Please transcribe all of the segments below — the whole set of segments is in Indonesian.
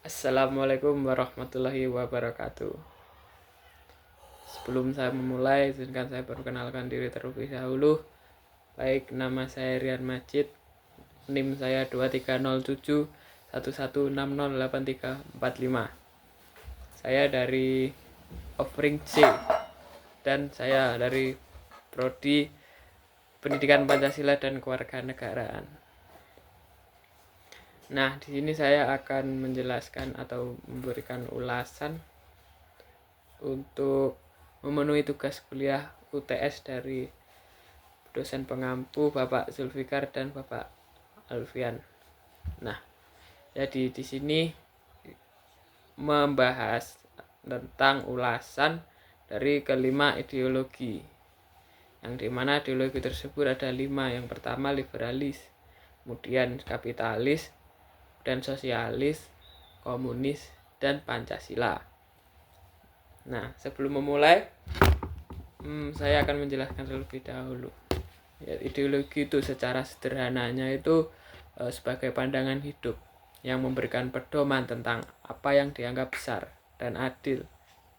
Assalamualaikum warahmatullahi wabarakatuh. Sebelum saya memulai, izinkan saya perkenalkan diri terlebih dahulu. Baik, nama saya Rian Majid. NIM saya 230711608345. Saya dari Offering C dan saya dari Prodi Pendidikan Pancasila dan Kewarganegaraan. Nah, di sini saya akan menjelaskan atau memberikan ulasan untuk memenuhi tugas kuliah UTS dari dosen pengampu Bapak Zulfikar dan Bapak Alfian. Nah, jadi di sini membahas tentang ulasan dari kelima ideologi, yang dimana ideologi tersebut ada 5. Yang pertama liberalis, kemudian kapitalis, dan sosialis, komunis, dan Pancasila. Nah, sebelum memulai, saya akan menjelaskan terlebih dahulu. Ya, ideologi itu secara sederhananya itu sebagai pandangan hidup yang memberikan pedoman tentang apa yang dianggap besar dan adil.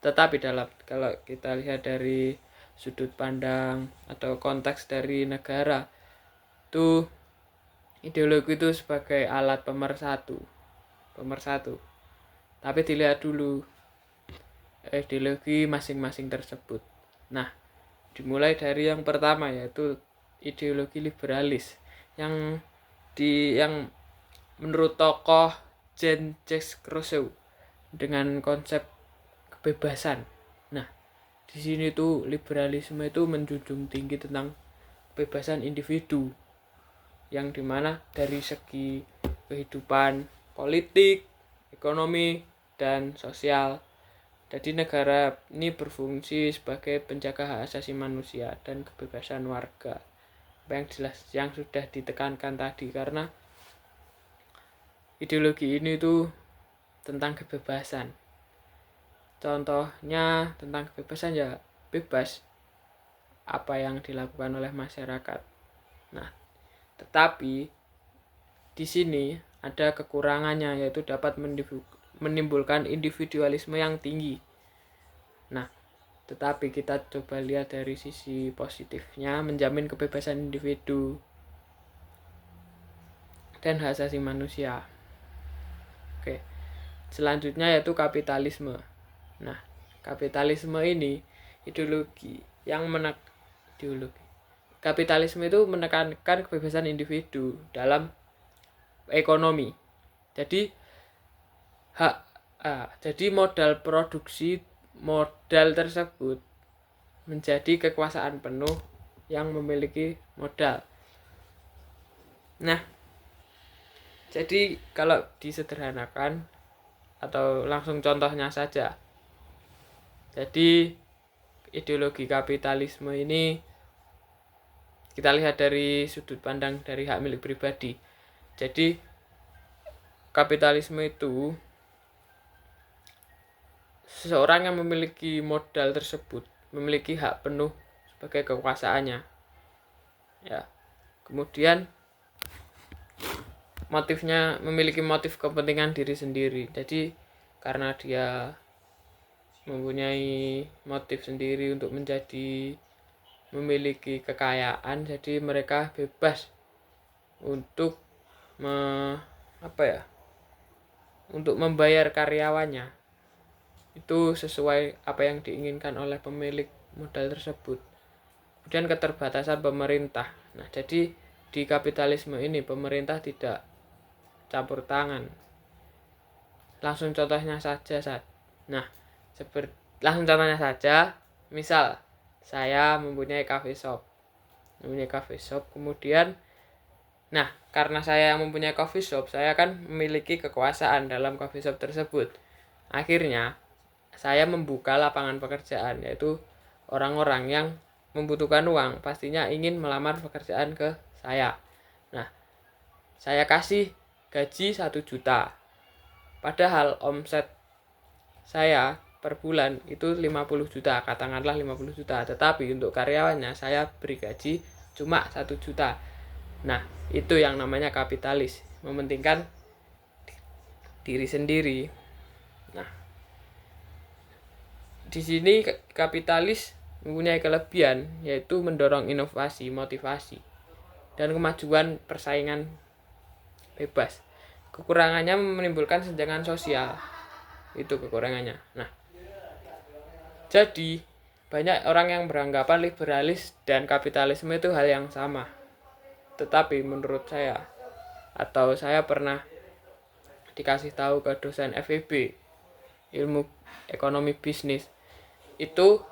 Tetapi kalau kita lihat dari sudut pandang atau konteks dari negara, itu ideologi itu sebagai alat pemersatu. Tapi dilihat dulu ideologi masing-masing tersebut. Nah, dimulai dari yang pertama, yaitu ideologi liberalis yang menurut tokoh Jean-Jacques Rousseau dengan konsep kebebasan. Nah, di sini tuh liberalisme itu menjunjung tinggi tentang kebebasan individu, yang dimana dari segi kehidupan politik, ekonomi, dan sosial. Jadi negara ini berfungsi sebagai penjaga hak asasi manusia dan kebebasan warga. Yang sudah ditekankan tadi, karena ideologi ini tuh tentang kebebasan. Contohnya tentang kebebasan, ya bebas apa yang dilakukan oleh masyarakat. Nah, tetapi di sini ada kekurangannya, yaitu dapat menimbulkan individualisme yang tinggi. Nah, tetapi kita coba lihat dari sisi positifnya, menjamin kebebasan individu dan hak asasi manusia. Oke. Selanjutnya yaitu kapitalisme. Nah, kapitalisme ini Kapitalisme itu menekankan kebebasan individu dalam ekonomi. Jadi modal tersebut menjadi kekuasaan penuh yang memiliki modal. Nah, jadi kalau disederhanakan atau langsung contohnya saja, jadi ideologi kapitalisme ini kita lihat dari sudut pandang dari hak milik pribadi. Jadi kapitalisme itu seseorang yang memiliki modal tersebut memiliki hak penuh sebagai kekuasaannya. Ya. Kemudian motifnya memiliki motif kepentingan diri sendiri. Jadi karena dia mempunyai motif sendiri untuk memiliki kekayaan, jadi mereka bebas untuk untuk membayar karyawannya itu sesuai apa yang diinginkan oleh pemilik modal tersebut. Kemudian keterbatasan pemerintah. Nah, jadi di kapitalisme ini pemerintah tidak campur tangan. Langsung contohnya saja. Misal saya mempunyai cafe shop. Kemudian karena saya mempunyai coffee shop, saya akan memiliki kekuasaan dalam coffee shop tersebut. Akhirnya saya membuka lapangan pekerjaan, yaitu orang-orang yang membutuhkan uang pastinya ingin melamar pekerjaan ke saya. Nah, saya kasih gaji 1 juta. Padahal omset saya per bulan itu 50 juta, katakanlah 50 juta. Tetapi untuk karyawannya saya beri gaji cuma 1 juta. Nah, itu yang namanya kapitalis, mementingkan diri sendiri. Nah, di sini kapitalis mempunyai kelebihan, yaitu mendorong inovasi, motivasi, dan kemajuan persaingan bebas. Kekurangannya menimbulkan kesenjangan sosial. Itu kekurangannya. Nah, jadi banyak orang yang beranggapan liberalis dan kapitalisme itu hal yang sama. Tetapi menurut saya, atau saya pernah dikasih tahu ke dosen FEB, ilmu ekonomi bisnis, itu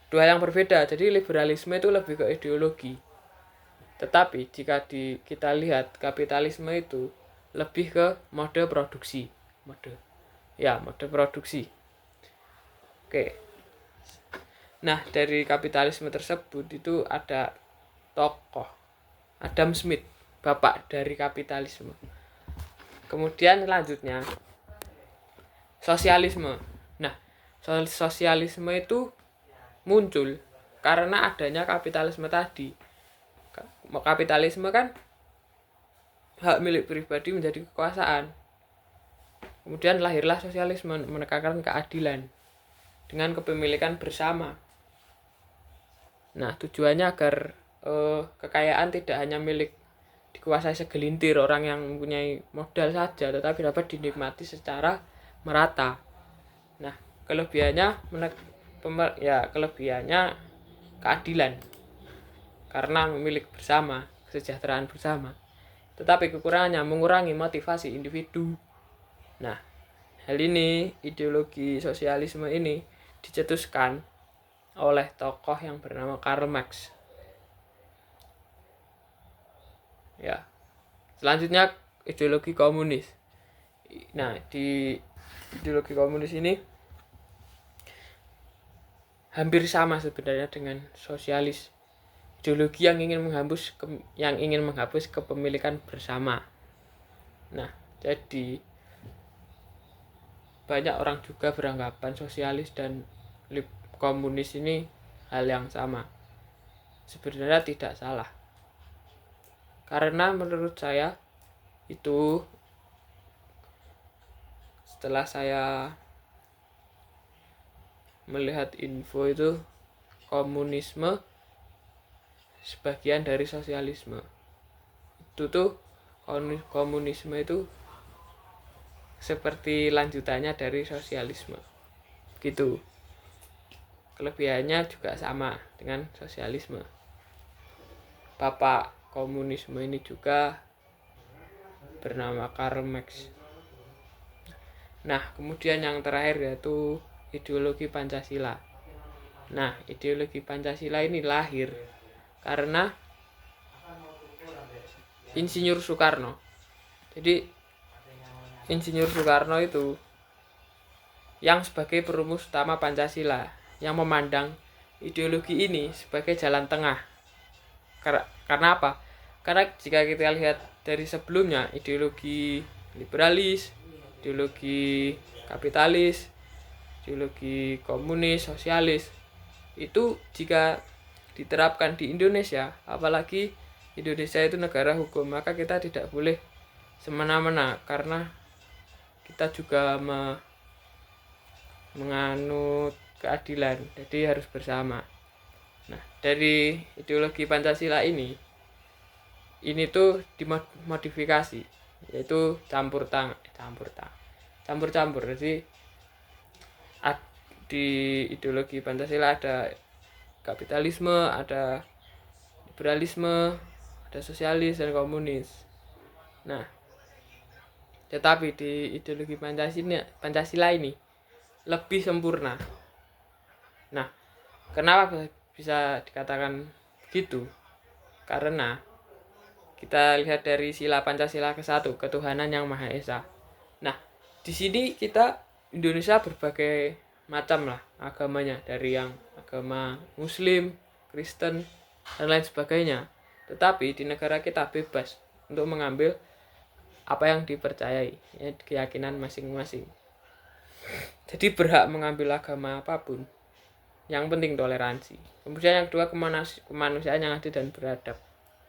dua yang berbeda. Jadi liberalisme itu lebih ke ideologi. Tetapi jika kita lihat kapitalisme itu lebih ke mode produksi. Mode produksi. Oke. Nah, dari kapitalisme tersebut itu ada tokoh Adam Smith, bapak dari kapitalisme. Kemudian selanjutnya sosialisme. Nah, sosialisme itu muncul karena adanya kapitalisme tadi. Kapitalisme kan hak milik pribadi menjadi kekuasaan. Kemudian lahirlah sosialisme, menekankan keadilan dengan kepemilikan bersama. Nah, tujuannya agar kekayaan tidak hanya milik dikuasai segelintir orang yang mempunyai modal saja, tetapi dapat dinikmati secara merata. Nah, kelebihannya keadilan karena memiliki bersama, kesejahteraan bersama. Tetapi kekurangannya mengurangi motivasi individu. Nah, hal ini, ideologi sosialisme ini dicetuskan oleh tokoh yang bernama Karl Marx. Ya. Selanjutnya ideologi komunis. Nah, di ideologi komunis ini hampir sama sebenarnya dengan sosialis. Ideologi yang ingin menghapus kepemilikan bersama. Nah, jadi banyak orang juga beranggapan sosialis dan komunis ini hal yang sama. Sebenarnya tidak salah. Karena menurut saya itu, setelah saya melihat info itu, komunisme sebagian dari sosialisme. Itu tuh komunisme itu seperti lanjutannya dari sosialisme. Gitu. Kelebihannya juga sama dengan sosialisme. Bapak komunisme ini juga bernama Karl Marx. Nah, kemudian yang terakhir yaitu ideologi Pancasila. Nah, ideologi Pancasila ini lahir karena Insinyur Soekarno. Jadi Insinyur Soekarno itu yang sebagai perumus utama Pancasila, yang memandang ideologi ini sebagai jalan tengah. Karena apa? Karena jika kita lihat dari sebelumnya, ideologi liberalis, ideologi kapitalis, ideologi komunis, sosialis, itu jika diterapkan di Indonesia, apalagi Indonesia itu negara hukum, maka kita tidak boleh semena-mena, karena kita juga menganut keadilan, jadi harus bersama. Nah, dari ideologi Pancasila ini tuh dimodifikasi, yaitu campur. Jadi di ideologi Pancasila ada kapitalisme, ada liberalisme, ada sosialis dan komunis. Nah, tetapi di ideologi Pancasila ini lebih sempurna. Nah, kenapa bisa dikatakan begitu? Karena kita lihat dari sila Pancasila ke-1, ketuhanan yang Maha Esa. Nah, di sini kita Indonesia berbagai macam lah agamanya, dari yang agama Muslim, Kristen, dan lain sebagainya. Tetapi di negara kita bebas untuk mengambil apa yang dipercayai, ya, keyakinan masing-masing. Jadi berhak mengambil agama apapun. Yang penting toleransi. Kemudian yang kedua, kemanusiaan yang adil dan beradab,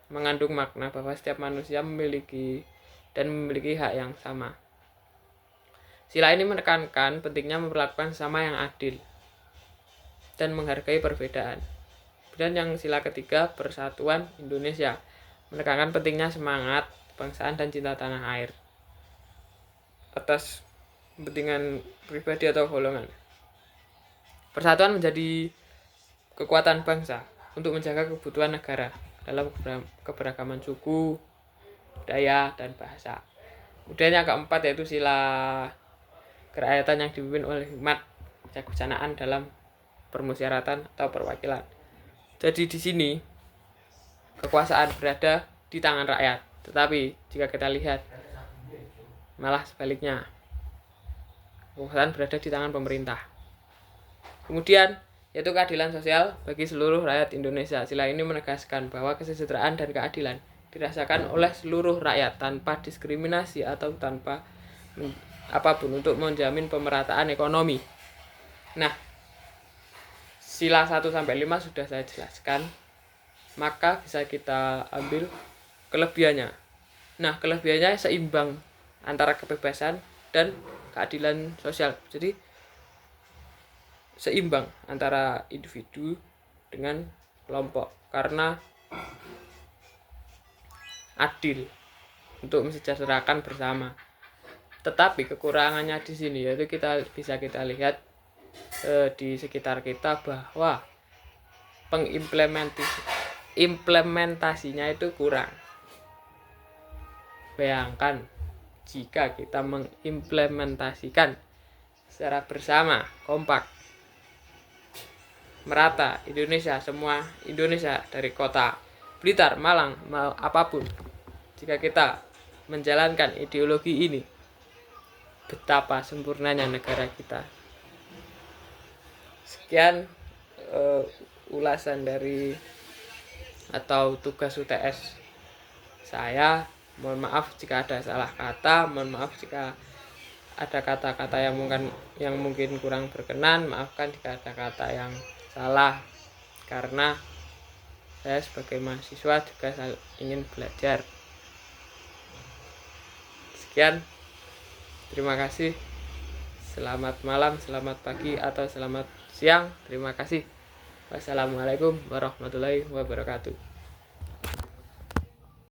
mengandung makna bahwa setiap manusia memiliki hak yang sama. Sila ini menekankan pentingnya memperlakukan sesama yang adil dan menghargai perbedaan. Dan yang sila ketiga, Persatuan Indonesia, menekankan pentingnya semangat kebangsaan dan cinta tanah air atas kepentingan pribadi atau golongan. Persatuan menjadi kekuatan bangsa untuk menjaga kebutuhan negara dalam keberagaman suku, budaya, dan bahasa. Kemudian yang keempat yaitu sila kerakyatan yang dipimpin oleh hikmat kebijaksanaan dalam permusyawaratan atau perwakilan. Jadi di sini kekuasaan berada di tangan rakyat, tetapi jika kita lihat malah sebaliknya, kekuasaan berada di tangan pemerintah. Kemudian yaitu keadilan sosial bagi seluruh rakyat Indonesia. Sila ini menegaskan bahwa kesejahteraan dan keadilan dirasakan oleh seluruh rakyat tanpa diskriminasi atau tanpa apapun untuk menjamin pemerataan ekonomi. Nah, sila 1 sampai 5 sudah saya jelaskan. Maka bisa kita ambil kelebihannya. Nah, kelebihannya seimbang antara kebebasan dan keadilan sosial. Jadi seimbang antara individu dengan kelompok karena adil untuk mensejahterakan bersama. Tetapi kekurangannya di sini yaitu kita lihat di sekitar kita bahwa implementasinya itu kurang. Bayangkan jika kita mengimplementasikan secara bersama, kompak, merata semua Indonesia dari kota Blitar, Malang, apapun. Jika kita menjalankan ideologi ini, betapa sempurnanya negara kita. Sekian ulasan dari atau tugas UTS saya. Mohon maaf jika ada salah kata, mohon maaf jika ada kata-kata yang mungkin kurang berkenan, maafkan jika ada kata yang salah, karena saya sebagai mahasiswa juga ingin belajar. Sekian, terima kasih. Selamat malam, selamat pagi, atau selamat siang. Terima kasih. Wassalamualaikum warahmatullahi wabarakatuh.